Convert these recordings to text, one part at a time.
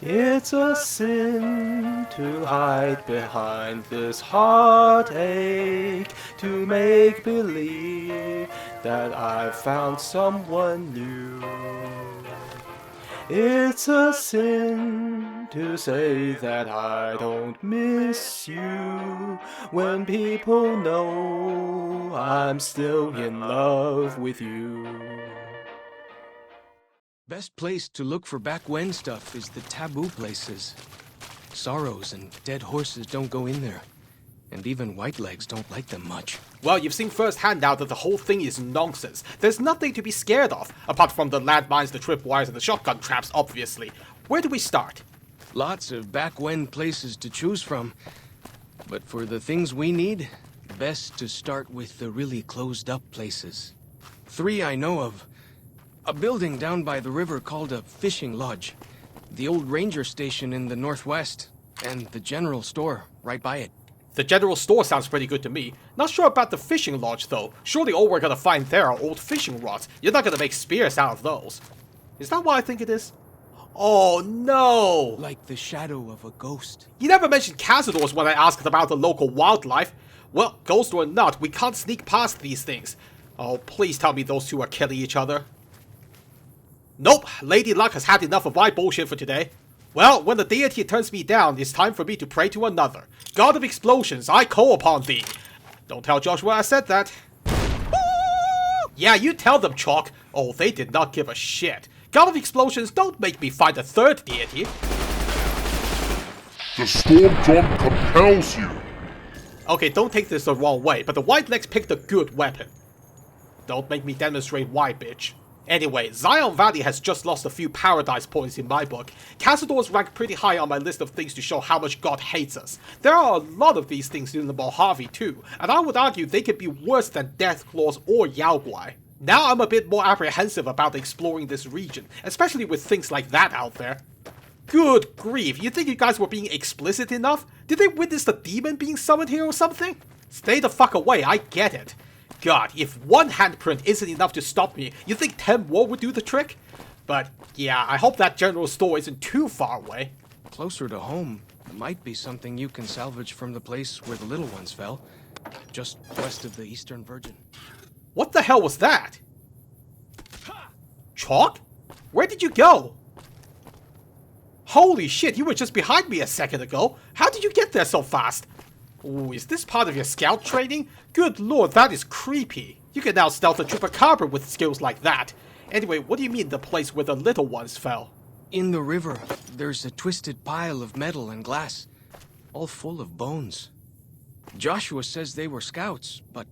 It's a sin to hide behind this heartache, to make believe that I've found someone new. It's a sin to say that I don't miss you when people know I'm still in love with you. Best place to look for back when stuff is the taboo places. Sorrows and dead horses don't go in there. And even whitelegs don't like them much. Well, you've seen firsthand now that the whole thing is nonsense. There's nothing to be scared of, apart from the landmines, the tripwires, and the shotgun traps, obviously. Where do we start? Lots of back when places to choose from. But for the things we need, best to start with the really closed up places. 3 I know of. A building down by the river called a fishing lodge. The old ranger station in the northwest. And the general store right by it. The general store sounds pretty good to me. Not sure about the fishing lodge though. Surely all we're gonna find there are old fishing rods. You're not gonna make spears out of those. Is that what I think it is? Oh no! Like the shadow of a ghost. You never mentioned cazadors when I asked about the local wildlife. Well, ghost or not, we can't sneak past these things. Oh, please tell me those two are killing each other. Nope, Lady Luck has had enough of my bullshit for today. Well, when the deity turns me down, it's time for me to pray to another. God of explosions, I call upon thee. Don't tell Joshua I said that. Yeah, you tell them, Chalk. Oh, they did not give a shit. God of explosions, don't make me find a third deity. The Storm Drum compels you. Okay, don't take this the wrong way, but the Whitelegs picked a good weapon. Don't make me demonstrate why, bitch. Anyway, Zion Valley has just lost a few paradise points in my book. Cazadors rank pretty high on my list of things to show how much God hates us. There are a lot of these things in the Mojave too, and I would argue they could be worse than Deathclaws or Yaoguai. Now I'm a bit more apprehensive about exploring this region, especially with things like that out there. Good grief, you think you guys were being explicit enough? Did they witness the demon being summoned here or something? Stay the fuck away, I get it. God, if one handprint isn't enough to stop me, you think 10 more would do the trick? But yeah, I hope that general store isn't too far away. Closer to home might be something you can salvage from the place where the little ones fell. Just west of the Eastern Virgin. What the hell was that? Chalk? Where did you go? Holy shit, you were just behind me a second ago. How did you get there so fast? Ooh, is this part of your scout training? Good lord, that is creepy. You can now stealth a chupacabra with skills like that. Anyway, what do you mean the place where the little ones fell? In the river, there's a twisted pile of metal and glass, all full of bones. Joshua says they were scouts, but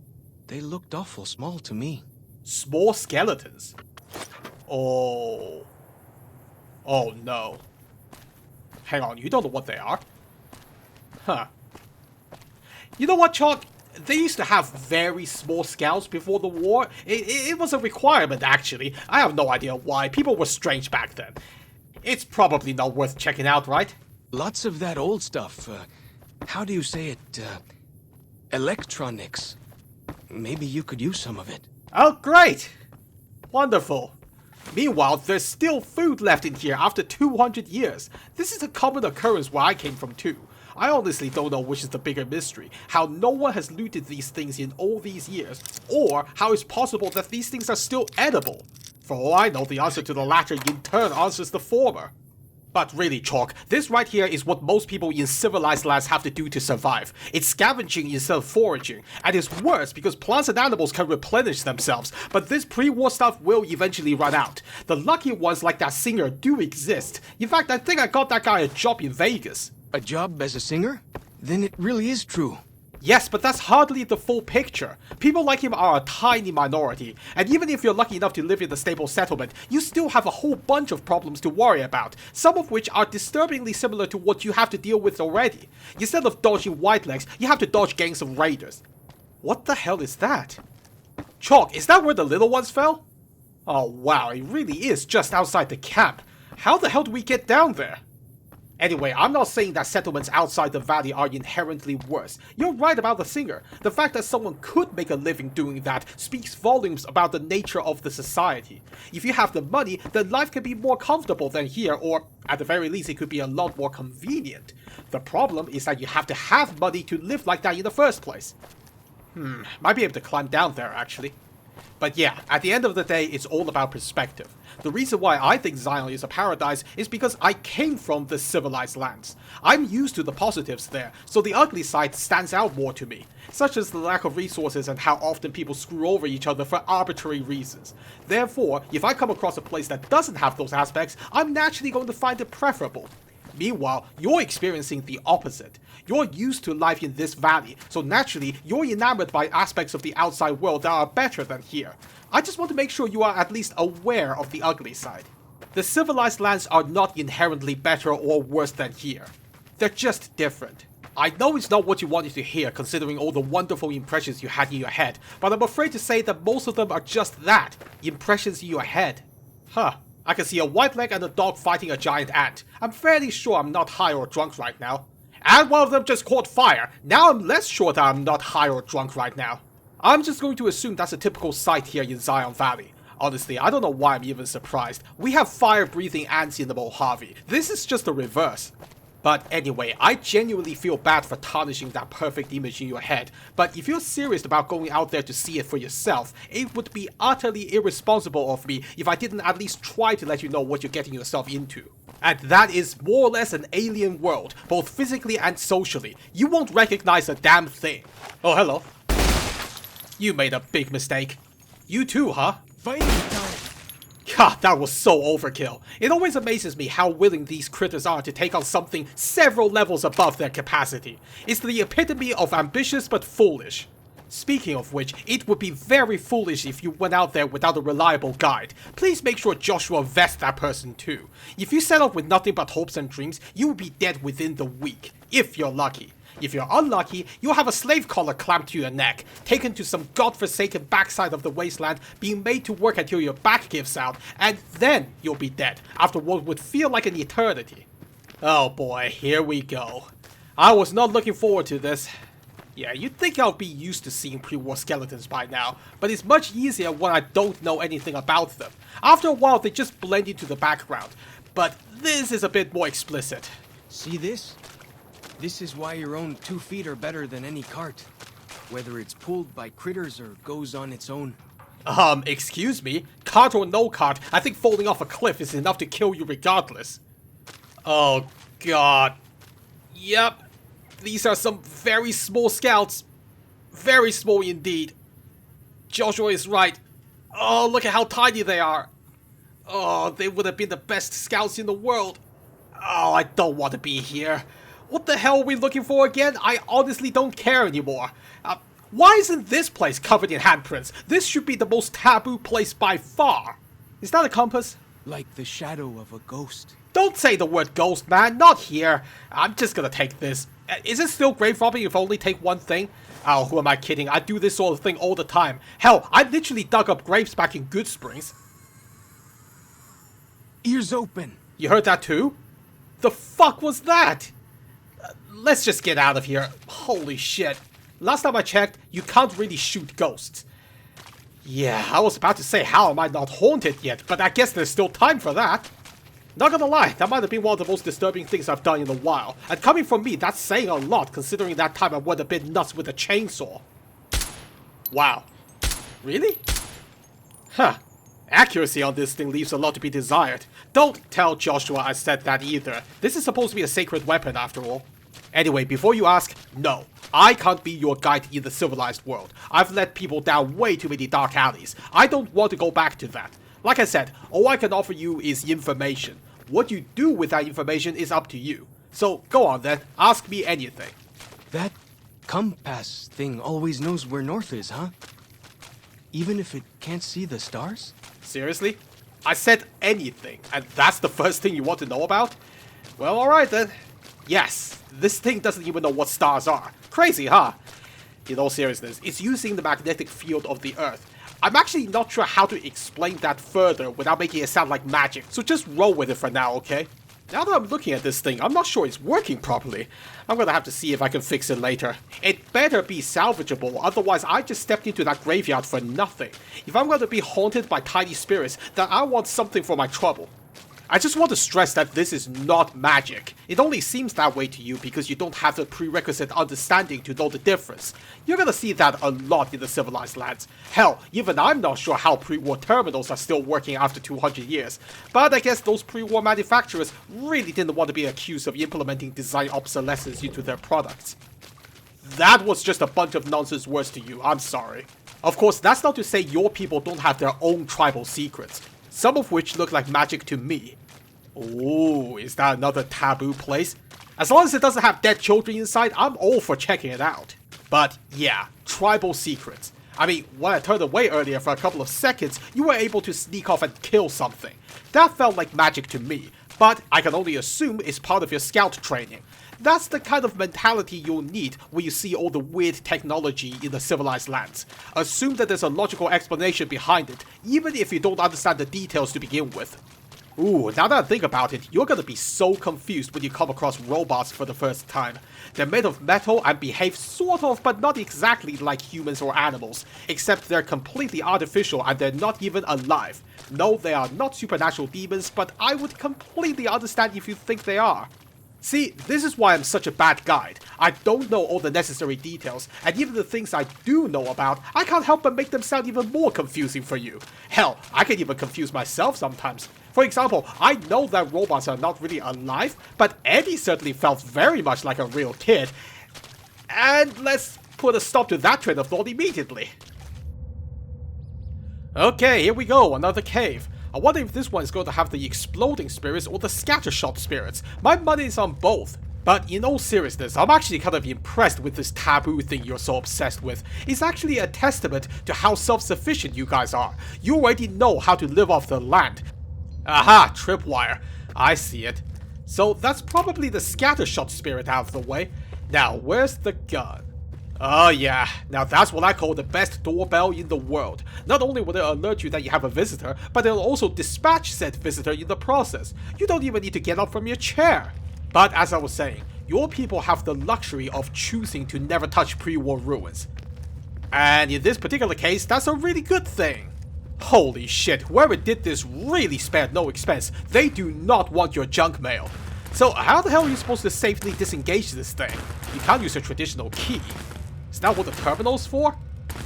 they looked awful small to me. Small skeletons? Oh. Oh no. Hang on, you don't know what they are? Huh. You know what, Chalk? They used to have very small scouts before the war. It was a requirement, actually. I have no idea why. People were strange back then. It's probably not worth checking out, right? Lots of that old stuff. How do you say it? Electronics. Maybe you could use some of it. Oh, great! Wonderful. Meanwhile, there's still food left in here after 200 years. This is a common occurrence where I came from too. I honestly don't know which is the bigger mystery, how no one has looted these things in all these years, or how it's possible that these things are still edible. For all I know, the answer to the latter in turn answers the former. But really, Chalk, this right here is what most people in civilized lands have to do to survive. It's scavenging instead of foraging, and it's worse because plants and animals can replenish themselves, but this pre-war stuff will eventually run out. The lucky ones like that singer do exist. In fact, I think I got that guy a job in Vegas. A job as a singer? Then it really is true. Yes, but that's hardly the full picture. People like him are a tiny minority, and even if you're lucky enough to live in a stable settlement, you still have a whole bunch of problems to worry about, some of which are disturbingly similar to what you have to deal with already. Instead of dodging whitelegs, you have to dodge gangs of raiders. What the hell is that? Chalk, is that where the little ones fell? Oh wow, it really is just outside the camp. How the hell do we get down there? Anyway, I'm not saying that settlements outside the valley are inherently worse. You're right about the singer. The fact that someone could make a living doing that speaks volumes about the nature of the society. If you have the money, then life can be more comfortable than here, or at the very least it could be a lot more convenient. The problem is that you have to have money to live like that in the first place. Might be able to climb down there actually. But yeah, at the end of the day, it's all about perspective. The reason why I think Zion is a paradise is because I came from the civilized lands. I'm used to the positives there, so the ugly side stands out more to me, such as the lack of resources and how often people screw over each other for arbitrary reasons. Therefore, if I come across a place that doesn't have those aspects, I'm naturally going to find it preferable. Meanwhile, you're experiencing the opposite. You're used to life in this valley, so naturally, you're enamored by aspects of the outside world that are better than here. I just want to make sure you are at least aware of the ugly side. The civilized lands are not inherently better or worse than here. They're just different. I know it's not what you wanted to hear considering all the wonderful impressions you had in your head, but I'm afraid to say that most of them are just that, impressions in your head. I can see a white leg and a dog fighting a giant ant. I'm fairly sure I'm not high or drunk right now. And one of them just caught fire. Now I'm less sure that I'm not high or drunk right now. I'm just going to assume that's a typical sight here in Zion Valley. Honestly, I don't know why I'm even surprised. We have fire-breathing ants in the Mojave. This is just the reverse. But anyway, I genuinely feel bad for tarnishing that perfect image in your head, but if you're serious about going out there to see it for yourself, it would be utterly irresponsible of me if I didn't at least try to let you know what you're getting yourself into. And that is more or less an alien world, both physically and socially. You won't recognize a damn thing. Oh, hello. You made a big mistake. You too, huh? Fighting time! God, that was so overkill. It always amazes me how willing these critters are to take on something several levels above their capacity. It's the epitome of ambitious but foolish. Speaking of which, it would be very foolish if you went out there without a reliable guide. Please make sure Joshua vests that person too. If you set off with nothing but hopes and dreams, you will be dead within the week, if you're lucky. If you're unlucky, you'll have a slave collar clamped to your neck, taken to some godforsaken backside of the wasteland, being made to work until your back gives out, and then you'll be dead, after what would feel like an eternity. Oh boy, here we go. I was not looking forward to this. Yeah, you'd think I'll be used to seeing pre-war skeletons by now, but it's much easier when I don't know anything about them. After a while, they just blend into the background, but this is a bit more explicit. See this? This is why your own 2 feet are better than any cart. Whether it's pulled by critters or goes on its own. Excuse me? Cart or no cart, I think falling off a cliff is enough to kill you regardless. Oh god. Yep. These are some very small scouts. Very small indeed. Joshua is right. Oh, look at how tiny they are. Oh, they would have been the best scouts in the world. Oh, I don't want to be here. What the hell are we looking for again? I honestly don't care anymore. Why isn't this place covered in handprints? This should be the most taboo place by far. Is that a compass? Like the shadow of a ghost. Don't say the word ghost, man. Not here. I'm just gonna take this. Is it still grave robbing if I only take one thing? Oh, who am I kidding? I do this sort of thing all the time. Hell, I literally dug up graves back in Good Springs. Ears open. You heard that too? The fuck was that? Let's just get out of here. Holy shit. Last time I checked, you can't really shoot ghosts. Yeah, I was about to say how am I not haunted yet, but I guess there's still time for that. Not gonna lie, that might have been one of the most disturbing things I've done in a while. And coming from me, that's saying a lot considering that time I went a bit nuts with a chainsaw. Wow. Really? Huh. Accuracy on this thing leaves a lot to be desired. Don't tell Joshua I said that either. This is supposed to be a sacred weapon after all. Anyway, before you ask, no. I can't be your guide in the civilized world. I've let people down way too many dark alleys. I don't want to go back to that. Like I said, all I can offer you is information. What you do with that information is up to you. So, go on then, ask me anything. That compass thing always knows where north is, huh? Even if it can't see the stars? Seriously? I said anything, and that's the first thing you want to know about? Well, alright then. Yes, this thing doesn't even know what stars are. Crazy, huh? In all seriousness, it's using the magnetic field of the Earth. I'm actually not sure how to explain that further without making it sound like magic, so just roll with it for now, okay? Now that I'm looking at this thing, I'm not sure it's working properly. I'm gonna have to see if I can fix it later. It better be salvageable, otherwise I just stepped into that graveyard for nothing. If I'm gonna be haunted by tiny spirits, then I want something for my trouble. I just want to stress that this is not magic. It only seems that way to you because you don't have the prerequisite understanding to know the difference. You're gonna see that a lot in the civilized lands. Hell, even I'm not sure how pre-war terminals are still working after 200 years. But I guess those pre-war manufacturers really didn't want to be accused of implementing design obsolescence into their products. That was just a bunch of nonsense words to you, I'm sorry. Of course, that's not to say your people don't have their own tribal secrets. Some of which look like magic to me. Ooh, is that another taboo place? As long as it doesn't have dead children inside, I'm all for checking it out. But yeah, tribal secrets. I mean, when I turned away earlier for a couple of seconds, you were able to sneak off and kill something. That felt like magic to me, but I can only assume it's part of your scout training. That's the kind of mentality you'll need when you see all the weird technology in the civilized lands. Assume that there's a logical explanation behind it, even if you don't understand the details to begin with. Ooh, now that I think about it, you're gonna be so confused when you come across robots for the first time. They're made of metal and behave sort of, but not exactly like humans or animals, except they're completely artificial and they're not even alive. No, they are not supernatural demons, but I would completely understand if you think they are. See, this is why I'm such a bad guide. I don't know all the necessary details, and even the things I do know about, I can't help but make them sound even more confusing for you. Hell, I can even confuse myself sometimes. For example, I know that robots are not really alive, but Eddie certainly felt very much like a real kid. And let's put a stop to that train of thought immediately. Okay, here we go, another cave. I wonder if this one is going to have the exploding spirits or the scattershot spirits. My money is on both. But in all seriousness, I'm actually kind of impressed with this taboo thing you're so obsessed with. It's actually a testament to how self-sufficient you guys are. You already know how to live off the land. Aha, tripwire. I see it. So that's probably the scattershot spirit out of the way. Now, where's the gun? Oh yeah, now that's what I call the best doorbell in the world. Not only will it alert you that you have a visitor, but it'll also dispatch said visitor in the process. You don't even need to get up from your chair. But as I was saying, your people have the luxury of choosing to never touch pre-war ruins. And in this particular case, that's a really good thing. Holy shit, whoever did this really spared no expense. They do not want your junk mail. So how the hell are you supposed to safely disengage this thing? You can't use a traditional key. Is that what the terminal's for?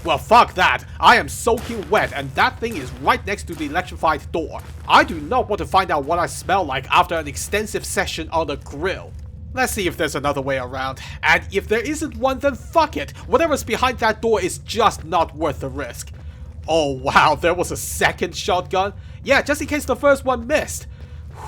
Well, fuck that. I am soaking wet and that thing is right next to the electrified door. I do not want to find out what I smell like after an extensive session on the grill. Let's see if there's another way around. And if there isn't one, then fuck it. Whatever's behind that door is just not worth the risk. Oh wow, there was a second shotgun? Yeah, just in case the first one missed.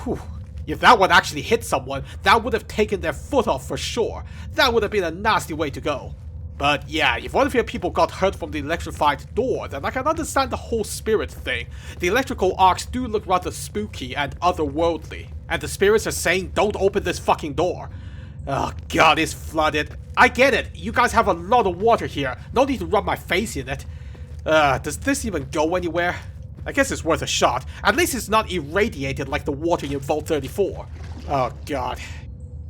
Whew. If that one actually hit someone, that would have taken their foot off for sure. That would have been a nasty way to go. But yeah, if one of your people got hurt from the electrified door, then I can understand the whole spirit thing. The electrical arcs do look rather spooky and otherworldly. And the spirits are saying, don't open this fucking door. Oh god, it's flooded. I get it, you guys have a lot of water here. No need to rub my face in it. Does this even go anywhere? I guess it's worth a shot. At least it's not irradiated like the water in Vault 34. Oh god.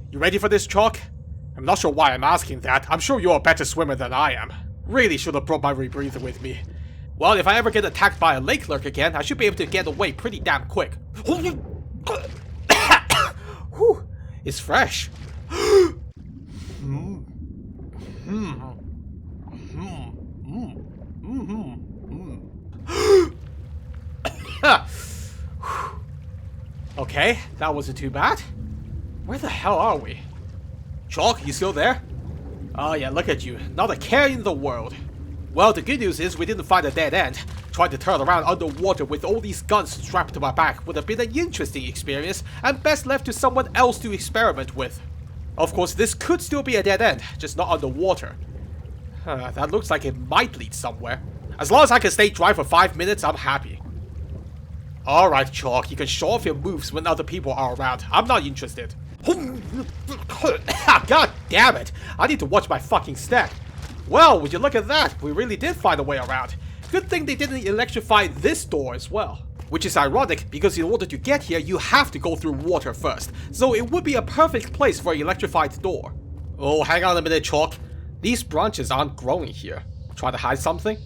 You ready for this, Chalk? I'm not sure why I'm asking that. I'm sure you're a better swimmer than I am. Really should have brought my rebreather with me. Well, if I ever get attacked by a lake lurk again, I should be able to get away pretty damn quick. Whew, it's fresh. Okay, that wasn't too bad. Where the hell are we? Chalk, you still there? Oh yeah, look at you. Not a care in the world. Well, the good news is we didn't find a dead end. Trying to turn around underwater with all these guns strapped to my back would have been an interesting experience and best left to someone else to experiment with. Of course, this could still be a dead end, just not underwater. That looks like it might lead somewhere. As long as I can stay dry for 5 minutes, I'm happy. Alright, Chalk, you can show off your moves when other people are around. I'm not interested. God damn it! I need to watch my fucking step. Well, would you look at that? We really did find a way around. Good thing they didn't electrify this door as well. Which is ironic because in order to get here, you have to go through water first, so it would be a perfect place for an electrified door. Oh, hang on a minute, Chalk. These branches aren't growing here. Try to hide something?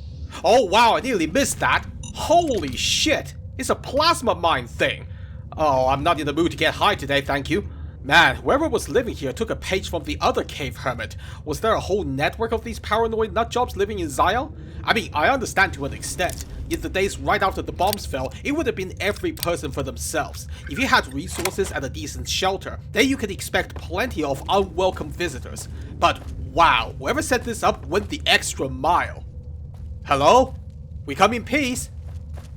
Oh wow, I nearly missed that. Holy shit, it's a plasma mine thing. Oh, I'm not in the mood to get high today, thank you. Man, whoever was living here took a page from the other cave hermit. Was there a whole network of these paranoid nutjobs living in Zion? I mean, I understand to an extent. In the days right after the bombs fell, it would have been every person for themselves. If you had resources and a decent shelter, then you could expect plenty of unwelcome visitors. But wow, whoever set this up went the extra mile. Hello? We come in peace?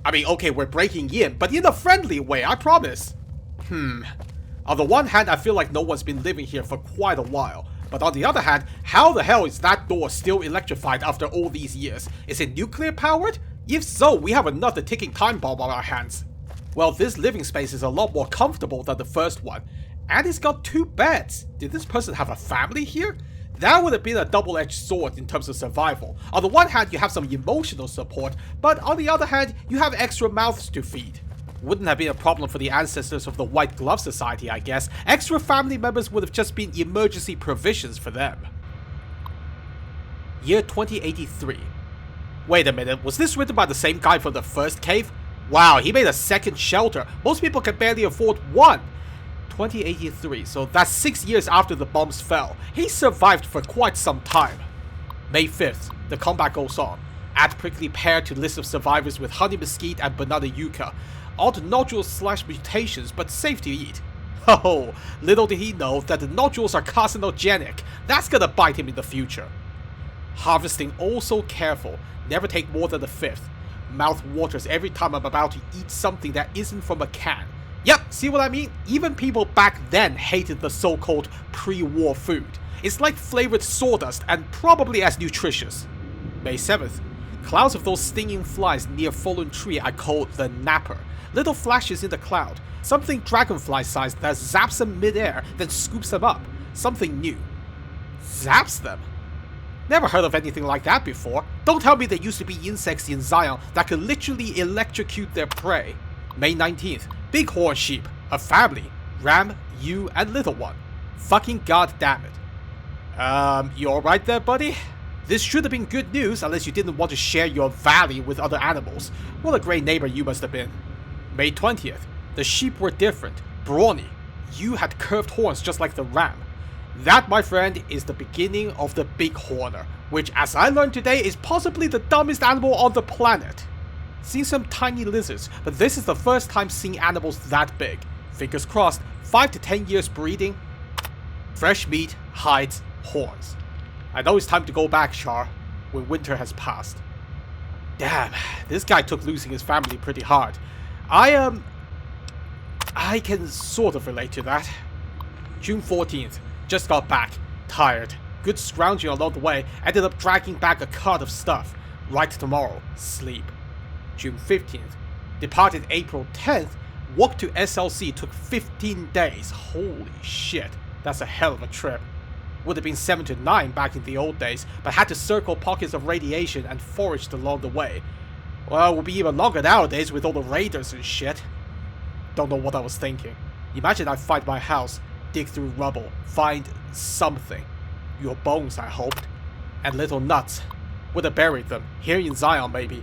I mean, okay, we're breaking in, but in a friendly way, I promise. On the one hand, I feel like no one's been living here for quite a while. But on the other hand, how the hell is that door still electrified after all these years? Is it nuclear powered? If so, we have another ticking time bomb on our hands. Well, this living space is a lot more comfortable than the first one. And it's got 2 beds. Did this person have a family here? That would have been a double-edged sword in terms of survival. On the one hand, you have some emotional support, but on the other hand, you have extra mouths to feed. Wouldn't have been a problem for the ancestors of the White Glove Society, I guess. Extra family members would have just been emergency provisions for them. Year 2083. Wait a minute, was this written by the same guy from the first cave? Wow, he made a second shelter. Most people can barely afford one. 2083, so that's 6 years after the bombs fell. He survived for quite some time. May 5th, the combat goes on. Add prickly pear to list of survivors with honey mesquite and banana yucca. Odd nodules/mutations, but safe to eat. Oh, little did he know that the nodules are carcinogenic. That's gonna bite him in the future. Harvesting also careful. Never take more than the 5th. Mouth waters every time I'm about to eat something that isn't from a can. Yep, see what I mean? Even people back then hated the so-called pre-war food. It's like flavored sawdust and probably as nutritious. May 7th. Clouds of those stinging flies near fallen tree I call the napper. Little flashes in the cloud. Something dragonfly-sized that zaps them mid-air, then scoops them up. Something new. Zaps them? Never heard of anything like that before. Don't tell me there used to be insects in Zion that could literally electrocute their prey. May 19th. Bighorn sheep. A family. Ram, you, and little one. Fucking goddamn it. You alright there, buddy? This should have been good news unless you didn't want to share your valley with other animals. What a great neighbor you must have been. May 20th. The sheep were different. Brawny. You had curved horns just like the ram. That, my friend, is the beginning of the bighorner, which, as I learned today, is possibly the dumbest animal on the planet. Seen some tiny lizards, but this is the first time seeing animals that big. Fingers crossed, 5 to 10 years breeding. Fresh meat, hides, horns. I know it's time to go back, Char, when winter has passed. Damn, this guy took losing his family pretty hard. I can sort of relate to that. June 14th. Just got back. Tired. Good scrounging along the way. Ended up dragging back a cart of stuff. Right tomorrow. Sleep. June 15th. Departed April 10th. Walk to SLC took 15 days. Holy shit. That's a hell of a trip. Would have been 7 to 9 back in the old days, but had to circle pockets of radiation and foraged along the way. Well, it would be even longer nowadays with all the raiders and shit. Don't know what I was thinking. Imagine I find my house, dig through rubble, find something. Your bones, I hoped. And little nuts. Would have buried them, here in Zion maybe.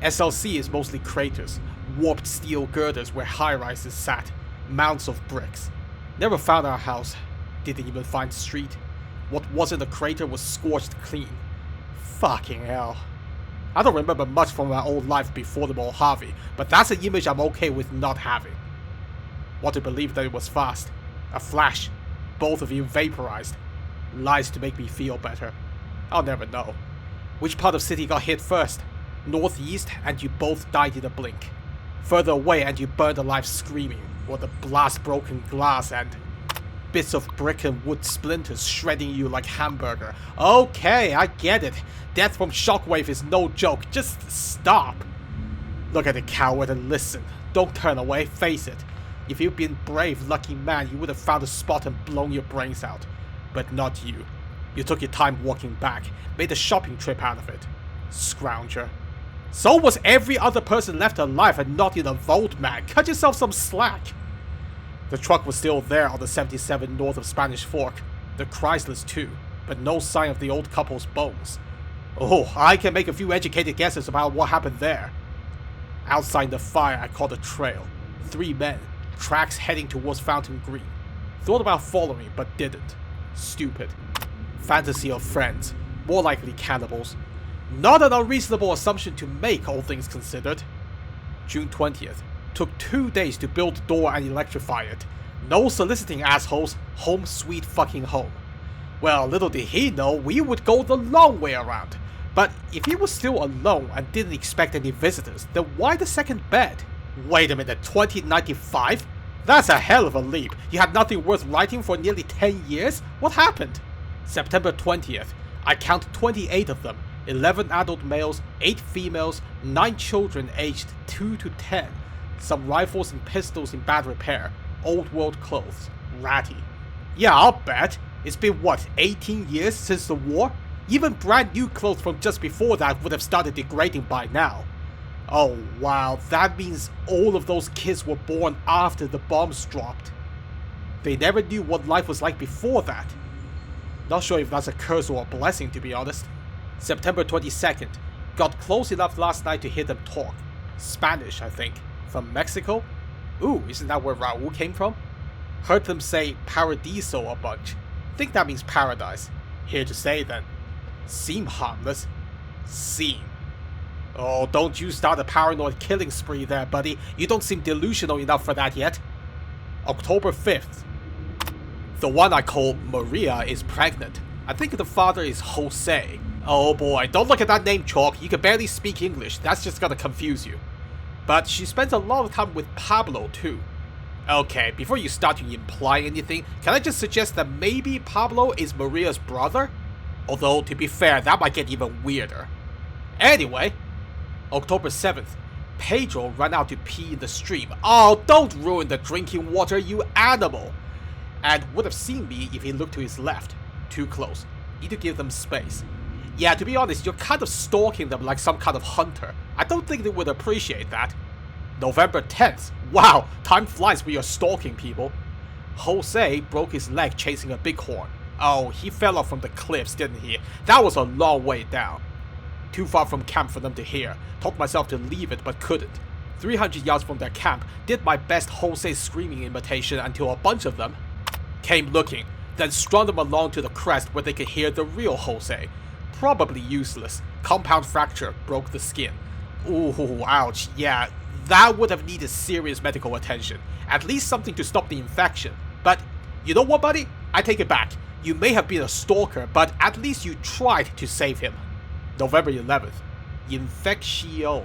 SLC is mostly craters, warped steel girders where high-rises sat, mounds of bricks. Never found our house. Didn't even find the street. What wasn't a crater was scorched clean. Fucking hell. I don't remember much from my old life before the Mojave, but that's an image I'm okay with not having. Want to believe that it was fast. A flash. Both of you vaporized. Lies to make me feel better. I'll never know. Which part of city got hit first? Northeast, and you both died in a blink. Further away, and you burned alive screaming, or the blast broken glass and bits of brick and wood splinters shredding you like hamburger. Okay, I get it. Death from shockwave is no joke. Just stop. Look at the coward and listen. Don't turn away, face it. If you'd been brave, lucky man, you would have found a spot and blown your brains out. But not you. You took your time walking back, made a shopping trip out of it. Scrounger. So was every other person left alive and not in a vault, man. Cut yourself some slack. The truck was still there on the 77 north of Spanish Fork. The Chryslers too, but no sign of the old couple's bones. Oh, I can make a few educated guesses about what happened there. Outside the fire, I caught a trail. 3 men, tracks heading towards Fountain Green. Thought about following, but didn't. Stupid. Fantasy of friends. More likely cannibals. Not an unreasonable assumption to make, all things considered. June 20th. Took 2 days to build the door and electrify it. No soliciting, assholes. Home sweet fucking home. Well, little did he know we would go the long way around. But if he was still alone and didn't expect any visitors, then why the second bed? Wait a minute, 2095? That's a hell of a leap. You had nothing worth writing for nearly 10 years? What happened? September 20th. I count 28 of them. 11 adult males, 8 females, 9 children aged 2 to 10. Some rifles and pistols in bad repair. Old world clothes. Ratty. Yeah, I'll bet. It's been what, 18 years since the war? Even brand new clothes from just before that would have started degrading by now. Oh wow, that means all of those kids were born after the bombs dropped. They never knew what life was like before that. Not sure if that's a curse or a blessing, to be honest. September 22nd. Got close enough last night to hear them talk. Spanish, I think. From Mexico? Ooh, isn't that where Raul came from? Heard them say paradiso a bunch. Think that means paradise. Here to say then. Seem harmless. Seem. Oh, don't you start a paranoid killing spree there, buddy. You don't seem delusional enough for that yet. October 5th. The one I call Maria is pregnant. I think the father is Jose. Oh boy, don't look at that name, Chalk. You can barely speak English. That's just gonna confuse you. But she spends a lot of time with Pablo too. Okay, before you start to imply anything, can I just suggest that maybe Pablo is Maria's brother? Although, to be fair, that might get even weirder. Anyway, October 7th. Pedro ran out to pee in the stream. Oh, don't ruin the drinking water, you animal! And would have seen me if he looked to his left. Too close. Need to give them space. Yeah, to be honest, you're kind of stalking them like some kind of hunter. I don't think they would appreciate that. November 10th. Wow, time flies when you're stalking people. Jose broke his leg chasing a bighorn. Oh, he fell off from the cliffs, didn't he? That was a long way down. Too far from camp for them to hear. Told myself to leave it, but couldn't. 300 yards from their camp, did my best Jose screaming imitation until a bunch of them came looking, then strung them along to the crest where they could hear the real Jose. Probably useless. Compound fracture, broke the skin. Ooh, ouch, yeah, that would have needed serious medical attention. At least something to stop the infection. But, you know what, buddy? I take it back. You may have been a stalker, but at least you tried to save him. November 11th. Infection.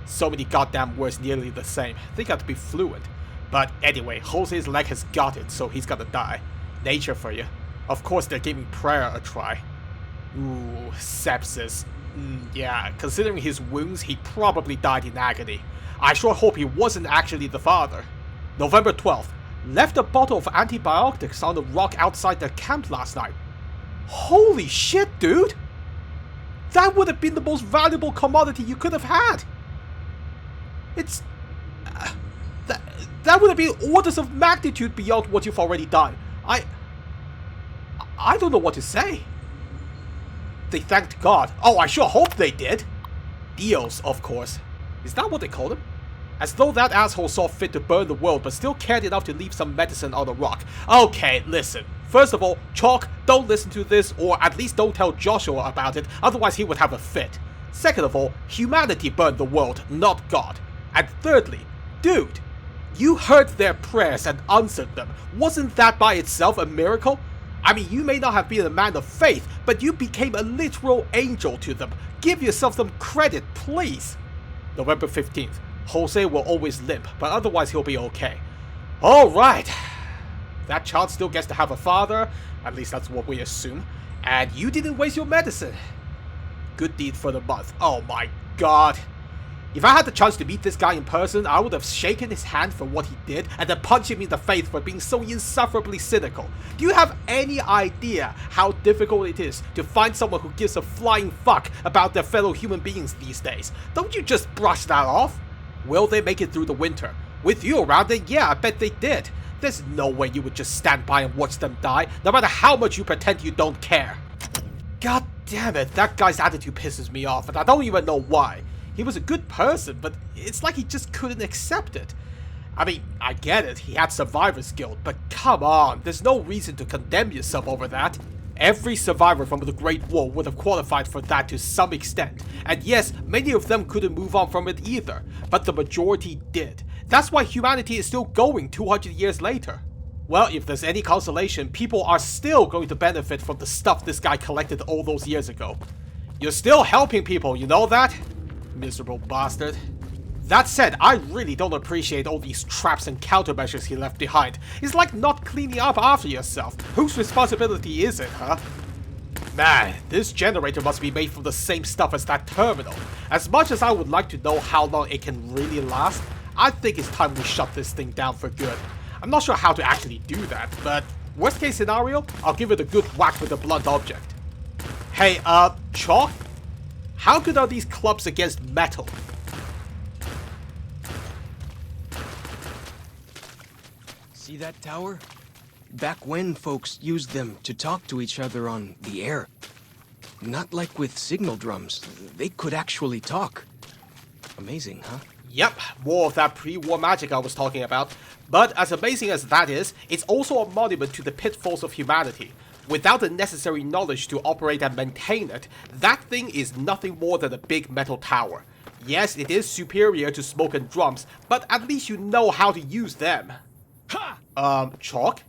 So many goddamn words nearly the same. Think I'd be fluent. But anyway, Jose's leg has got it, so he's gonna die. Nature for you. Of course they're giving prayer a try. Ooh, sepsis. Yeah, considering his wounds, he probably died in agony. I sure hope he wasn't actually the father. November 12th. Left a bottle of antibiotics on the rock outside their camp last night. Holy shit, dude! That would have been the most valuable commodity you could have had! It's... that would have been orders of magnitude beyond what you've already done. I don't know what to say. They thanked God. Oh, I sure hope they did. Dios, of course. Is that what they called him? As though that asshole saw fit to burn the world but still cared enough to leave some medicine on the rock. Okay, listen. First of all, Chalk, don't listen to this, or at least don't tell Joshua about it, otherwise he would have a fit. Second of all, humanity burned the world, not God. And thirdly, dude, you heard their prayers and answered them. Wasn't that by itself a miracle? I mean, you may not have been a man of faith, but you became a literal angel to them. Give yourself some credit, please. November 15th. Jose will always limp, but otherwise he'll be okay. Alright. That child still gets to have a father, at least that's what we assume. And you didn't waste your medicine. Good deed for the month. Oh my god. If I had the chance to meet this guy in person, I would have shaken his hand for what he did and then punched him in the face for being so insufferably cynical. Do you have any idea how difficult it is to find someone who gives a flying fuck about their fellow human beings these days? Don't you just brush that off? Will they make it through the winter? With you around it, yeah, I bet they did. There's no way you would just stand by and watch them die, no matter how much you pretend you don't care. God damn it, that guy's attitude pisses me off, and I don't even know why. He was a good person, but it's like he just couldn't accept it. I mean, I get it, he had survivor's guilt, but come on, there's no reason to condemn yourself over that. Every survivor from the Great War would have qualified for that to some extent, and yes, many of them couldn't move on from it either, but the majority did. That's why humanity is still going 200 years later. Well, if there's any consolation, people are still going to benefit from the stuff this guy collected all those years ago. You're still helping people, you know that? Miserable bastard. That said, I really don't appreciate all these traps and countermeasures he left behind. It's like not cleaning up after yourself. Whose responsibility is it, huh? Man, this generator must be made from the same stuff as that terminal. As much as I would like to know how long it can really last, I think it's time we shut this thing down for good. I'm not sure how to actually do that, but worst case scenario, I'll give it a good whack with a blunt object. Hey, Chalk? How good are these clubs against metal? See that tower? Back when folks used them to talk to each other on the air. Not like with signal drums. They could actually talk. Amazing, huh? Yep, more of that pre-war magic I was talking about. But as amazing as that is, it's also a monument to the pitfalls of humanity. Without the necessary knowledge to operate and maintain it, that thing is nothing more than a big metal tower. Yes, it is superior to smoke and drums, but at least you know how to use them. Ha! Chalk?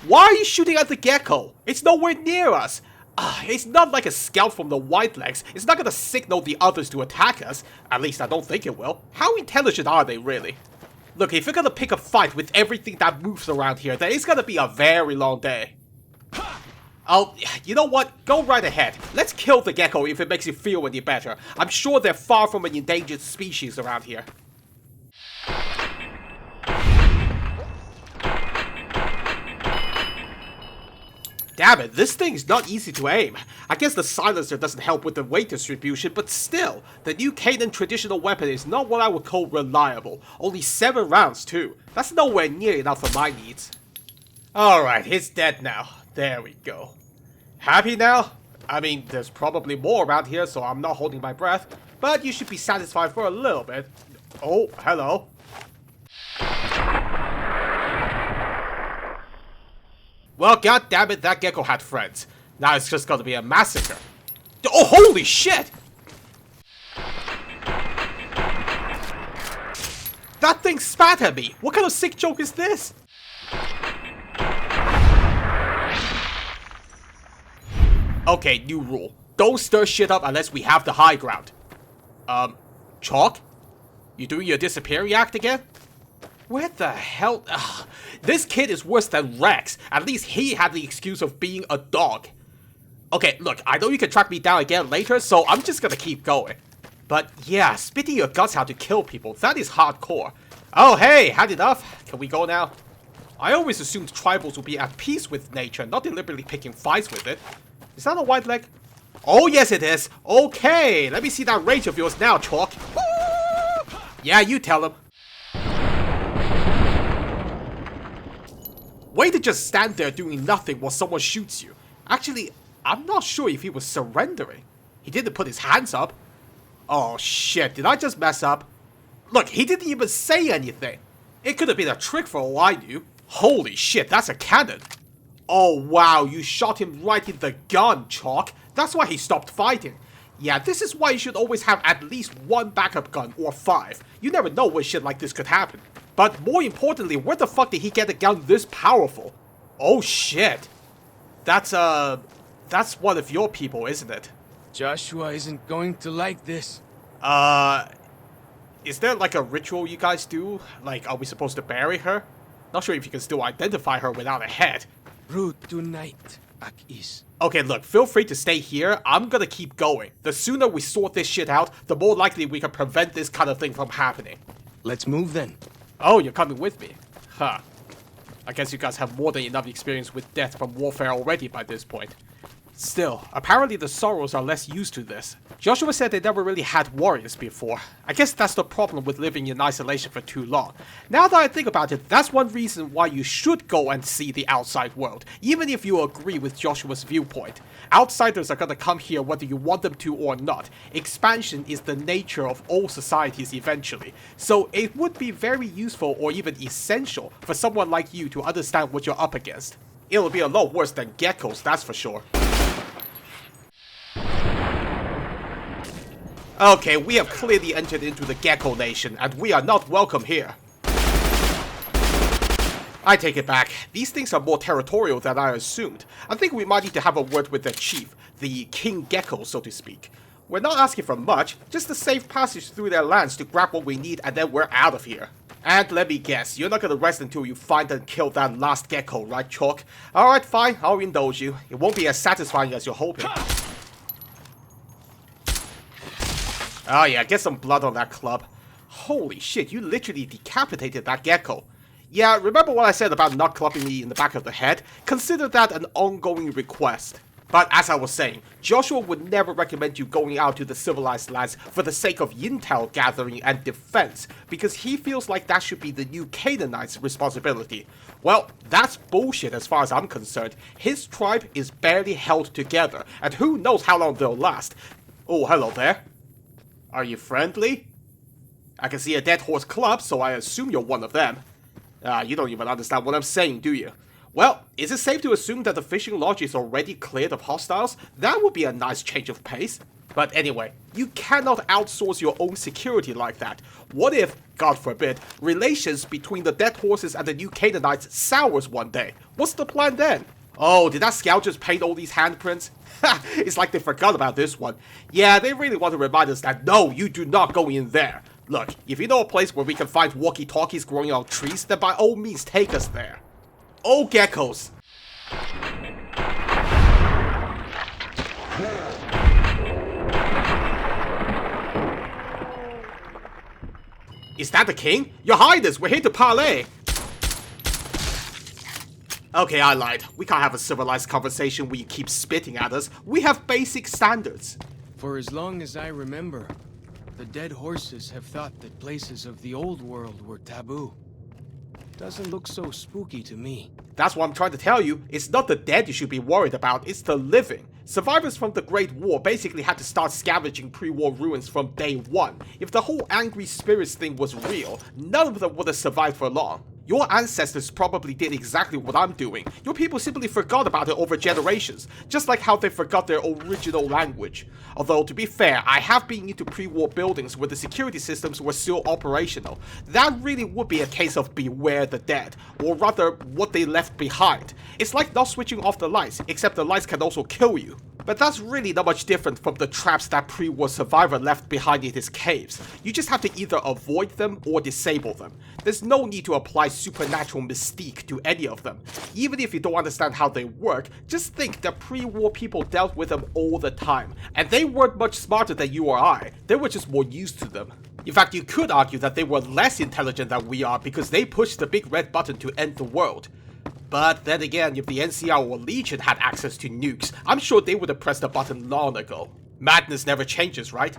Why are you shooting at the gecko? It's nowhere near us. It's not like a scout from the Whitelegs. It's not gonna signal the others to attack us. At least I don't think it will. How intelligent are they, really? Look, if you're gonna pick a fight with everything that moves around here, then it's gonna be a very long day. Oh, you know what? Go right ahead. Let's kill the gecko if it makes you feel any better. I'm sure they're far from an endangered species around here. Damn it, this thing's not easy to aim. I guess the silencer doesn't help with the weight distribution, but still, the new Canaan traditional weapon is not what I would call reliable. Only 7 rounds too. That's nowhere near enough for my needs. Alright, it's dead now. There we go. Happy now? I mean, there's probably more around here, so I'm not holding my breath, but you should be satisfied for a little bit. Oh, hello. Well, goddammit, that gecko had friends. Now it's just gonna be a massacre. Oh, holy shit! That thing spat at me! What kind of sick joke is this? Okay, new rule. Don't stir shit up unless we have the high ground. Chalk? You doing your disappearing act again? Where the hell? Ugh. This kid is worse than Rex. At least he had the excuse of being a dog. Okay, look, I know you can track me down again later, so I'm just gonna keep going. But yeah, spitting your guts out to kill people, that is hardcore. Oh hey, had enough? Can we go now? I always assumed tribals would be at peace with nature, not deliberately picking fights with it. Is that a white leg? Oh yes it is. Okay, let me see that rage of yours now, Chalk. Yeah, you tell him. Way to just stand there doing nothing while someone shoots you. Actually, I'm not sure if he was surrendering. He didn't put his hands up. Oh shit, did I just mess up? Look, he didn't even say anything. It could have been a trick for all I knew. Holy shit, that's a cannon. Oh wow, you shot him right in the gun, Chalk. That's why he stopped fighting. Yeah, this is why you should always have at least 1 backup gun or 5. You never know when shit like this could happen. But more importantly, where the fuck did he get a gun this powerful? Oh shit. That's one of your people, isn't it? Joshua isn't going to like this. Is there like a ritual you guys do? Like, are we supposed to bury her? Not sure if you can still identify her without a head. Root tonight. Akis. Okay, look, feel free to stay here. I'm gonna keep going. The sooner we sort this shit out, the more likely we can prevent this kind of thing from happening. Let's move then. Oh, you're coming with me? Huh. I guess you guys have more than enough experience with death from warfare already by this point. Still, apparently the Sorrows are less used to this. Joshua said they never really had warriors before. I guess that's the problem with living in isolation for too long. Now that I think about it, that's one reason why you should go and see the outside world, even if you agree with Joshua's viewpoint. Outsiders are gonna come here whether you want them to or not. Expansion is the nature of all societies eventually, so it would be very useful or even essential for someone like you to understand what you're up against. It'll be a lot worse than geckos, that's for sure. Okay, we have clearly entered into the Gecko Nation, and we are not welcome here. I take it back. These things are more territorial than I assumed. I think we might need to have a word with their chief, the King Gecko, so to speak. We're not asking for much, just a safe passage through their lands to grab what we need, and then we're out of here. And let me guess, you're not gonna rest until you find and kill that last gecko, right, Chalk? Alright, fine, I'll indulge you. It won't be as satisfying as you're hoping. Oh yeah, get some blood on that club. Holy shit, you literally decapitated that gecko. Yeah, remember what I said about not clubbing me in the back of the head? Consider that an ongoing request. But as I was saying, Joshua would never recommend you going out to the civilized lands for the sake of intel gathering and defense, because he feels like that should be the new Canaanites' responsibility. Well, that's bullshit as far as I'm concerned. His tribe is barely held together, and who knows how long they'll last. Oh, hello there. Are you friendly? I can see a dead horse club, so I assume you're one of them. You don't even understand what I'm saying, do you? Well, is it safe to assume that the fishing lodge is already cleared of hostiles? That would be a nice change of pace. But anyway, you cannot outsource your own security like that. What if, God forbid, relations between the dead horses and the new Canaanites sours one day? What's the plan then? Oh, did that scout just paint all these handprints? Ha! It's like they forgot about this one. Yeah, they really want to remind us that no, you do not go in there. Look, if you know a place where we can find walkie-talkies growing on trees, then by all means take us there. Oh, geckos! Is that the king? Your Highness, we're here to parley! Okay, I lied. We can't have a civilized conversation where you keep spitting at us. We have basic standards. For as long as I remember, the dead horses have thought that places of the old world were taboo. Doesn't look so spooky to me. That's what I'm trying to tell you. It's not the dead you should be worried about, it's the living. Survivors from the Great War basically had to start scavenging pre-war ruins from day one. If the whole angry spirits thing was real, none of them would have survived for long. Your ancestors probably did exactly what I'm doing. Your people simply forgot about it over generations, just like how they forgot their original language. Although, to be fair, I have been into pre-war buildings where the security systems were still operational. That really would be a case of beware the dead, or rather, what they left behind. It's like not switching off the lights, except the lights can also kill you. But that's really not much different from the traps that pre-war survivor left behind in his caves. You just have to either avoid them or disable them. There's no need to apply supernatural mystique to any of them. Even if you don't understand how they work, just think that pre-war people dealt with them all the time. And they weren't much smarter than you or I, they were just more used to them. In fact, you could argue that they were less intelligent than we are because they pushed the big red button to end the world. But then again, if the NCR or Legion had access to nukes, I'm sure they would have pressed the button long ago. Madness never changes, right?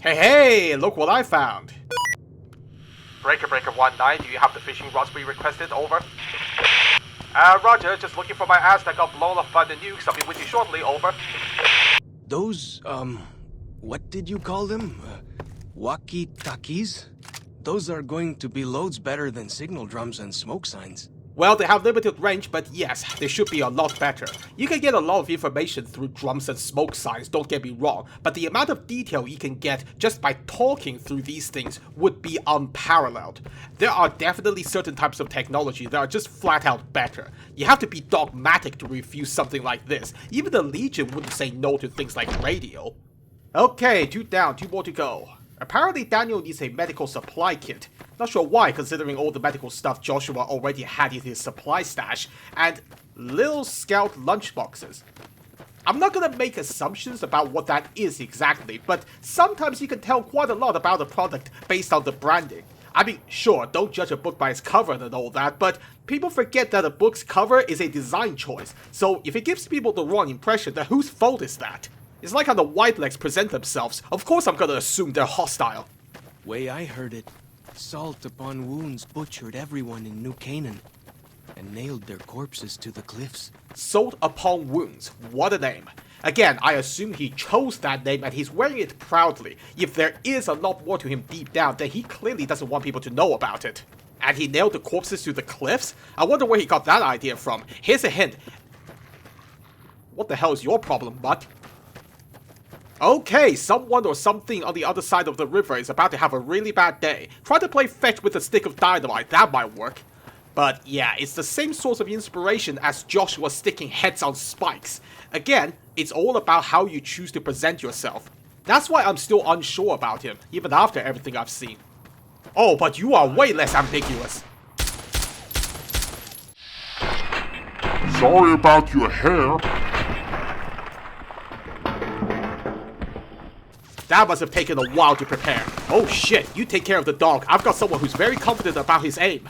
Hey, look what I found! Breaker 19, do you have the fishing rods we requested? Over. Roger, just looking for my ass that got blown up by the nukes. I'll be with you shortly, over. Those, what did you call them? Walkie-talkies? Those are going to be loads better than signal drums and smoke signs. Well, they have limited range, but yes, they should be a lot better. You can get a lot of information through drums and smoke signs, don't get me wrong, but the amount of detail you can get just by talking through these things would be unparalleled. There are definitely certain types of technology that are just flat out better. You have to be dogmatic to refuse something like this. Even the Legion wouldn't say no to things like radio. Okay, 2 down, 2 more to go. Apparently Daniel needs a medical supply kit. Not sure why, considering all the medical stuff Joshua already had in his supply stash. And Little Scout lunchboxes. I'm not gonna make assumptions about what that is exactly, but sometimes you can tell quite a lot about a product based on the branding. I mean, sure, don't judge a book by its cover and all that, but people forget that a book's cover is a design choice, so if it gives people the wrong impression, then whose fault is that? It's like how the Whitelegs present themselves. Of course I'm gonna assume they're hostile. Way I heard it, Salt upon Wounds butchered everyone in New Canaan and nailed their corpses to the cliffs. Salt upon Wounds, what a name. Again, I assume he chose that name and he's wearing it proudly. If there is a lot more to him deep down, then he clearly doesn't want people to know about it. And he nailed the corpses to the cliffs? I wonder where he got that idea from. Here's a hint. What the hell is your problem, bud? Okay, someone or something on the other side of the river is about to have a really bad day. Try to play fetch with a stick of dynamite, that might work. But yeah, it's the same source of inspiration as Joshua sticking heads on spikes. Again, it's all about how you choose to present yourself. That's why I'm still unsure about him, even after everything I've seen. Oh, but you are way less ambiguous. Sorry about your hair. That must have taken a while to prepare. Oh shit, you take care of the dog. I've got someone who's very confident about his aim.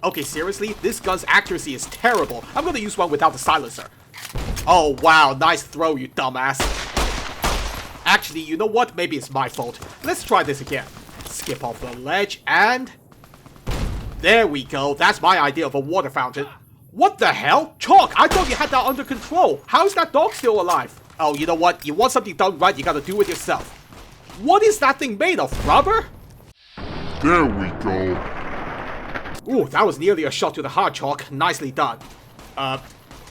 Okay, seriously? This gun's accuracy is terrible. I'm gonna use one without the silencer. Oh wow, nice throw, you dumbass. Actually, you know what? Maybe it's my fault. Let's try this again. Skip off the ledge and... there we go. That's my idea of a water fountain. What the hell? Chalk, I thought you had that under control. How is that dog still alive? Oh, you know what? You want something done right, you gotta do it yourself. What is that thing made of? Rubber? There we go. Ooh, that was nearly a shot to the heart, Chalk. Nicely done.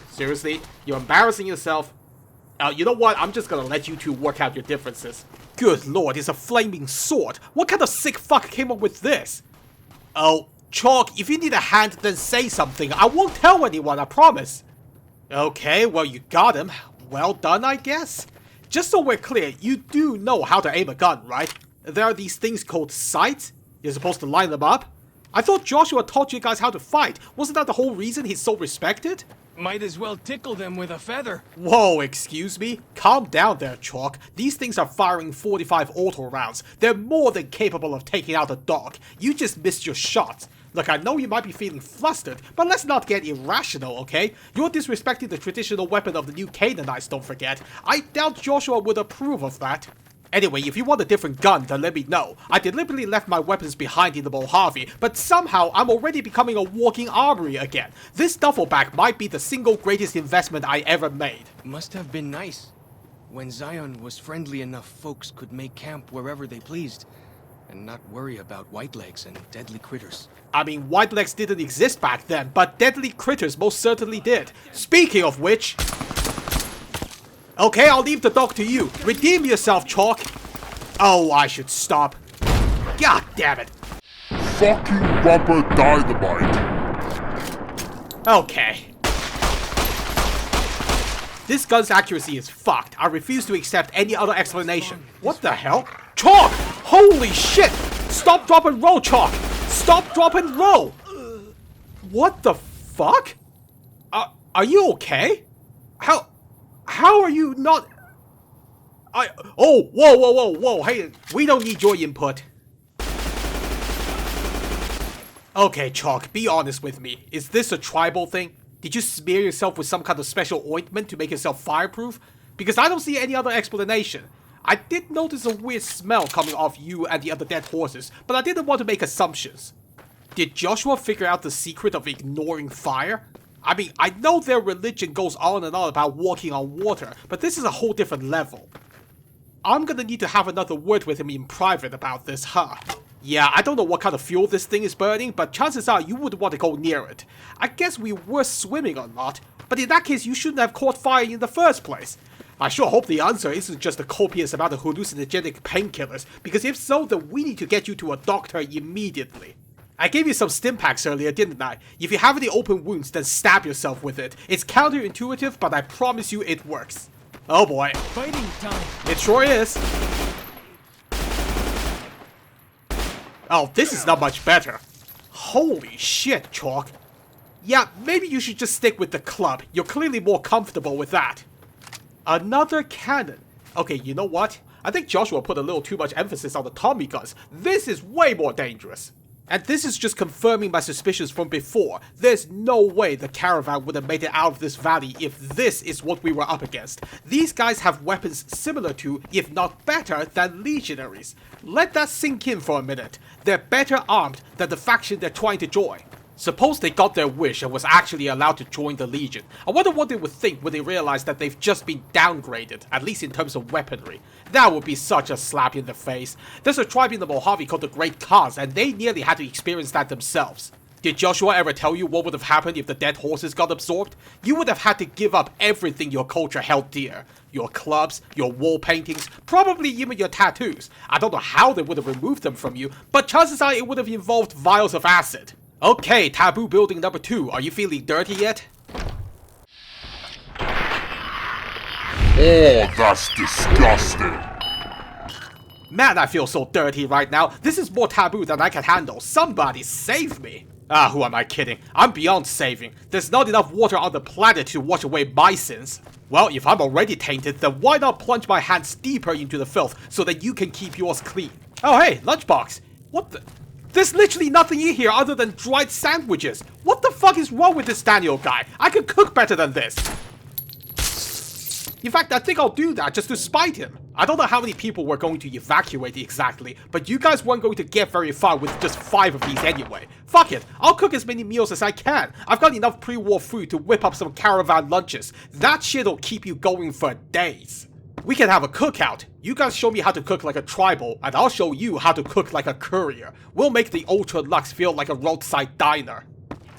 Seriously? You're embarrassing yourself. You know what? I'm just gonna let you two work out your differences. Good lord, it's a flaming sword. What kind of sick fuck came up with this? Oh, Chalk, if you need a hand, then say something. I won't tell anyone, I promise. Okay, well, you got him. Well done, I guess. Just so we're clear, you do know how to aim a gun, right? There are these things called sights. You're supposed to line them up. I thought Joshua taught you guys how to fight. Wasn't that the whole reason he's so respected? Might as well tickle them with a feather. Whoa, excuse me? Calm down there, Chalk. These things are firing 45 auto rounds. They're more than capable of taking out a dog. You just missed your shots. Look, I know you might be feeling flustered, but let's not get irrational, okay? You're disrespecting the traditional weapon of the New Canaanites, don't forget. I doubt Joshua would approve of that. Anyway, if you want a different gun, then let me know. I deliberately left my weapons behind in the Mojave, but somehow I'm already becoming a walking armory again. This duffel bag might be the single greatest investment I ever made. Must have been nice. When Zion was friendly enough, folks could make camp wherever they pleased, and not worry about whitelegs and deadly critters. I mean, whitelegs didn't exist back then, but deadly critters most certainly did. Speaking of which... okay, I'll leave the dog to you. Redeem yourself, Chalk. Oh, I should stop. God damn it. Fucking rubber dynamite. Okay. This gun's accuracy is fucked. I refuse to accept any other explanation. What the hell? Chalk! Holy shit! Stop, drop, and roll, Chalk! Stop, drop, and roll! What the fuck? Are you okay? How are you not... oh, whoa, hey, we don't need your input. Okay, Chalk, be honest with me. Is this a tribal thing? Did you smear yourself with some kind of special ointment to make yourself fireproof? Because I don't see any other explanation. I did notice a weird smell coming off you and the other dead horses, but I didn't want to make assumptions. Did Joshua figure out the secret of ignoring fire? I mean, I know their religion goes on and on about walking on water, but this is a whole different level. I'm gonna need to have another word with him in private about this, huh? Yeah, I don't know what kind of fuel this thing is burning, but chances are you wouldn't want to go near it. I guess we were swimming or not, but in that case you shouldn't have caught fire in the first place. I sure hope the answer isn't just a copious amount of hallucinogenic painkillers, because if so, then we need to get you to a doctor immediately. I gave you some stim packs earlier, didn't I? If you have any open wounds, then stab yourself with it. It's counterintuitive, but I promise you it works. Oh boy. Fighting time. It sure is. Oh, this is not much better. Holy shit, Chalk. Yeah, maybe you should just stick with the club. You're clearly more comfortable with that. Another cannon. Okay, you know what? I think Joshua put a little too much emphasis on the Tommy guns. This is way more dangerous. And this is just confirming my suspicions from before. There's no way the caravan would have made it out of this valley if this is what we were up against. These guys have weapons similar to, if not better, than legionaries. Let that sink in for a minute. They're better armed than the faction they're trying to join. Suppose they got their wish and was actually allowed to join the Legion. I wonder what they would think when they realize that they've just been downgraded, at least in terms of weaponry. That would be such a slap in the face. There's a tribe in the Mojave called the Great Khans, and they nearly had to experience that themselves. Did Joshua ever tell you what would have happened if the dead horses got absorbed? You would have had to give up everything your culture held dear. Your clubs, your wall paintings, probably even your tattoos. I don't know how they would have removed them from you, but chances are it would have involved vials of acid. Okay, taboo building number 2, are you feeling dirty yet? Oh, that's disgusting. Man, I feel so dirty right now. This is more taboo than I can handle. Somebody save me. Ah, who am I kidding? I'm beyond saving. There's not enough water on the planet to wash away my sins. Well, if I'm already tainted, then why not plunge my hands deeper into the filth so that you can keep yours clean? Oh hey, lunchbox. What the... There's literally nothing in here other than dried sandwiches. What the fuck is wrong with this Daniel guy? I could cook better than this. In fact, I think I'll do that just to spite him. I don't know how many people were going to evacuate exactly, but you guys weren't going to get very far with just 5 of these anyway. Fuck it, I'll cook as many meals as I can. I've got enough pre-war food to whip up some caravan lunches. That shit'll keep you going for days. We can have a cookout. You guys show me how to cook like a tribal, and I'll show you how to cook like a courier. We'll make the Ultra Lux feel like a roadside diner.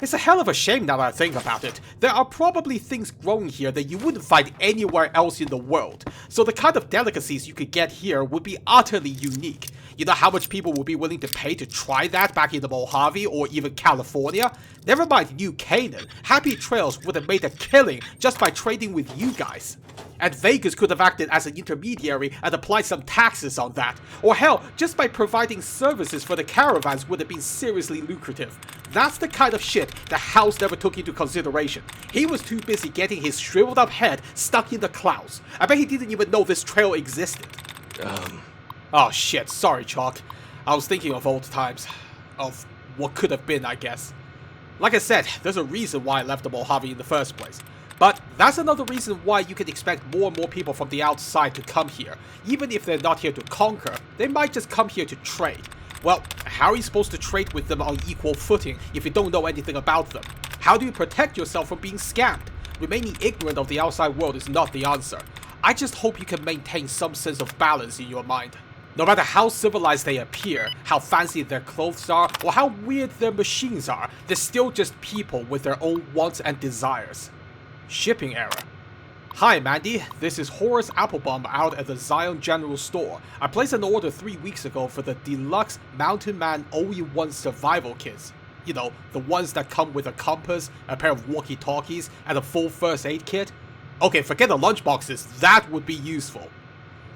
It's a hell of a shame now that I think about it. There are probably things growing here that you wouldn't find anywhere else in the world. So the kind of delicacies you could get here would be utterly unique. You know how much people would be willing to pay to try that back in the Mojave or even California? Never mind New Canaan. Happy Trails would have made a killing just by trading with you guys. And Vegas could have acted as an intermediary and applied some taxes on that. Or hell, just by providing services for the caravans would have been seriously lucrative. That's the kind of shit the House never took into consideration. He was too busy getting his shriveled up head stuck in the clouds. I bet he didn't even know this trail existed. Oh shit, sorry Chalk. I was thinking of old times. Of what could have been, I guess. Like I said, there's a reason why I left the Mojave in the first place. But that's another reason why you can expect more and more people from the outside to come here. Even if they're not here to conquer, they might just come here to trade. Well, how are you supposed to trade with them on equal footing if you don't know anything about them? How do you protect yourself from being scammed? Remaining ignorant of the outside world is not the answer. I just hope you can maintain some sense of balance in your mind. No matter how civilized they appear, how fancy their clothes are, or how weird their machines are, they're still just people with their own wants and desires. Shipping error. Hi Mandy, this is Horace Applebaum out at the Zion General Store. I placed an order 3 weeks ago for the deluxe Mountain Man OE1 survival kits. You know, the ones that come with a compass, a pair of walkie-talkies, and a full first aid kit. Okay, forget the lunchboxes, that would be useful.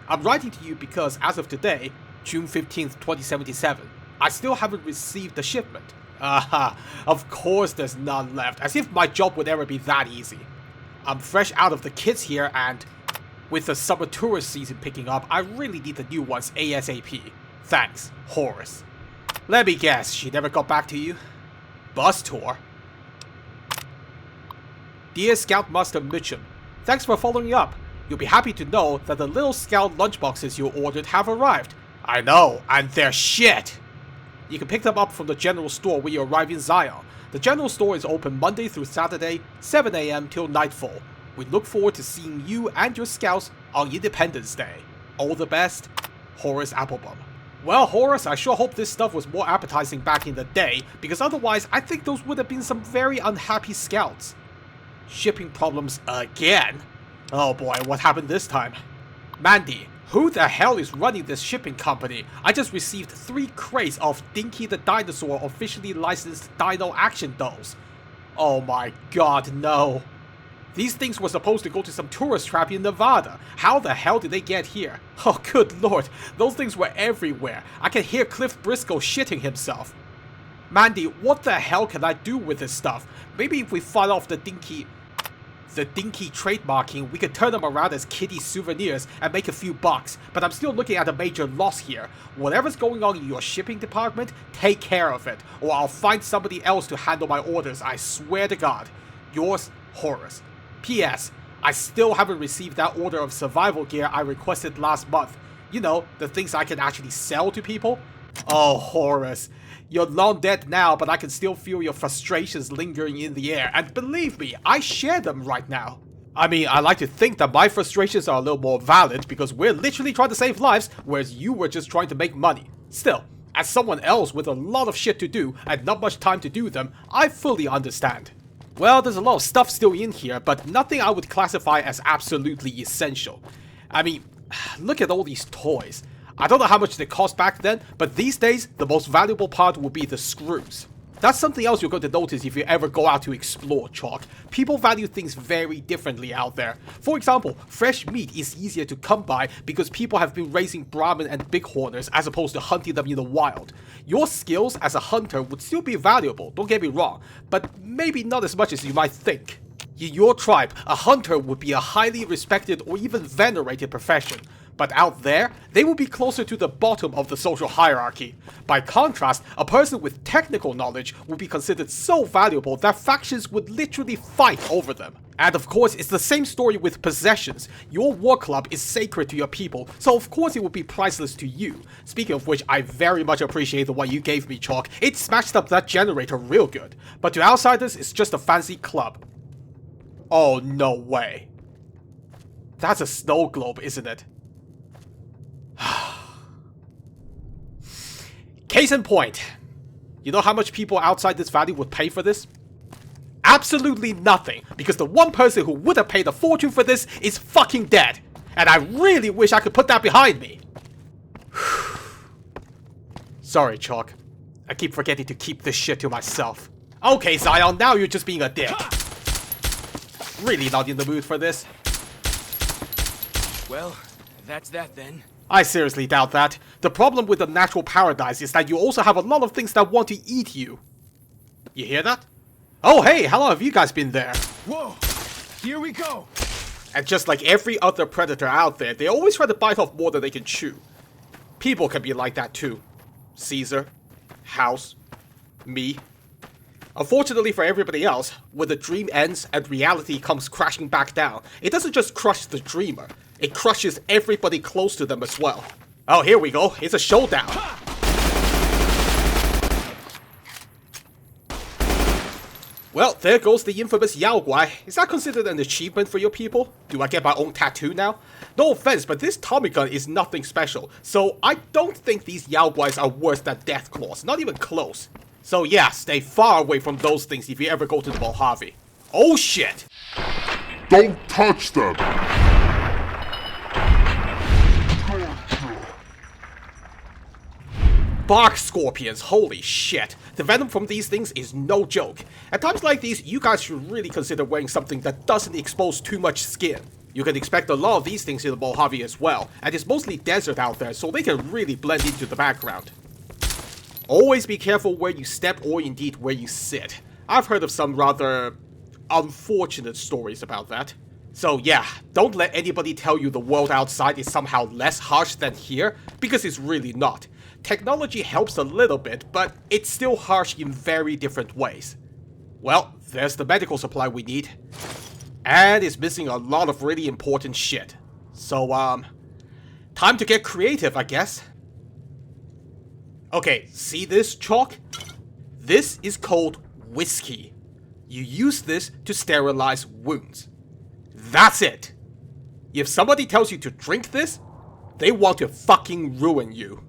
I'm writing to you because as of today, June 15th, 2077, I still haven't received the shipment. Aha, of course there's none left, as if my job would ever be that easy. I'm fresh out of the kits here, and with the summer tourist season picking up, I really need the new ones ASAP. Thanks, Horace. Let me guess, she never got back to you? Bus tour? Dear Scoutmaster Mitchum, thanks for following up. You'll be happy to know that the little scout lunchboxes you ordered have arrived. I know, and they're shit! You can pick them up from the general store when you arrive in Zion. The general store is open Monday through Saturday, 7 AM till nightfall. We look forward to seeing you and your scouts on Independence Day. All the best, Horace Applebaum. Well, Horace, I sure hope this stuff was more appetizing back in the day, because otherwise I think those would have been some very unhappy scouts. Shipping problems again? Oh boy, what happened this time? Mandy, who the hell is running this shipping company? I just received 3 crates of Dinky the Dinosaur officially licensed Dino action dolls. Oh my god, no. These things were supposed to go to some tourist trap in Nevada. How the hell did they get here? Oh, good lord, those things were everywhere. I can hear Cliff Briscoe shitting himself. Mandy, what the hell can I do with this stuff? Maybe if we fought off the dinky trademarking, we could turn them around as kiddie souvenirs and make a few bucks, but I'm still looking at a major loss here. Whatever's going on in your shipping department, take care of it, or I'll find somebody else to handle my orders, I swear to God. Yours, Horace. P.S. I still haven't received that order of survival gear I requested last month. You know, the things I can actually sell to people. Oh, Horace. You're long dead now, but I can still feel your frustrations lingering in the air, and believe me, I share them right now. I mean, I like to think that my frustrations are a little more valid because we're literally trying to save lives, whereas you were just trying to make money. Still, as someone else with a lot of shit to do and not much time to do them, I fully understand. Well, there's a lot of stuff still in here, but nothing I would classify as absolutely essential. I mean, look at all these toys. I don't know how much they cost back then, but these days, the most valuable part will be the screws. That's something else you're going to notice if you ever go out to explore, Chalk. People value things very differently out there. For example, fresh meat is easier to come by because people have been raising Brahmin and bighorners as opposed to hunting them in the wild. Your skills as a hunter would still be valuable, don't get me wrong, but maybe not as much as you might think. In your tribe, a hunter would be a highly respected or even venerated profession. But out there, they will be closer to the bottom of the social hierarchy. By contrast, a person with technical knowledge would be considered so valuable that factions would literally fight over them. And of course, it's the same story with possessions. Your war club is sacred to your people, so of course it would be priceless to you. Speaking of which, I very much appreciate the one you gave me, Chalk. It smashed up that generator real good. But to outsiders, it's just a fancy club. Oh, no way. That's a snow globe, isn't it? Case in point, you know how much people outside this valley would pay for this? Absolutely nothing, because the one person who would have paid a fortune for this is fucking dead. And I really wish I could put that behind me. Sorry, Chalk. I keep forgetting to keep this shit to myself. Okay, Zion, now you're just being a dick. Really not in the mood for this. Well, that's that then. I seriously doubt that. The problem with the natural paradise is that you also have a lot of things that want to eat you. You hear that? Oh hey, how long have you guys been there? Whoa! Here we go! And just like every other predator out there, they always try to bite off more than they can chew. People can be like that too. Caesar, House, me. Unfortunately for everybody else, when the dream ends and reality comes crashing back down, it doesn't just crush the dreamer, it crushes everybody close to them as well. Oh, here we go, it's a showdown. Well, there goes the infamous Yao Guai. Is that considered an achievement for your people? Do I get my own tattoo now? No offense, but this Tommy gun is nothing special, so I don't think these Yao Guais are worse than Death Claws, not even close. So yeah, stay far away from those things if you ever go to the Mojave. Oh shit! Don't touch them! Bark scorpions, holy shit. The venom from these things is no joke. At times like these, you guys should really consider wearing something that doesn't expose too much skin. You can expect a lot of these things in the Mojave as well, and it's mostly desert out there, so they can really blend into the background. Always be careful where you step or indeed where you sit. I've heard of some rather unfortunate stories about that. So yeah, don't let anybody tell you the world outside is somehow less harsh than here, because it's really not. Technology helps a little bit, but it's still harsh in very different ways. Well, there's the medical supply we need. And it's missing a lot of really important shit. So, time to get creative, I guess. Okay, see this, Chalk? This is called whiskey. You use this to sterilize wounds. That's it. If somebody tells you to drink this, they want to fucking ruin you.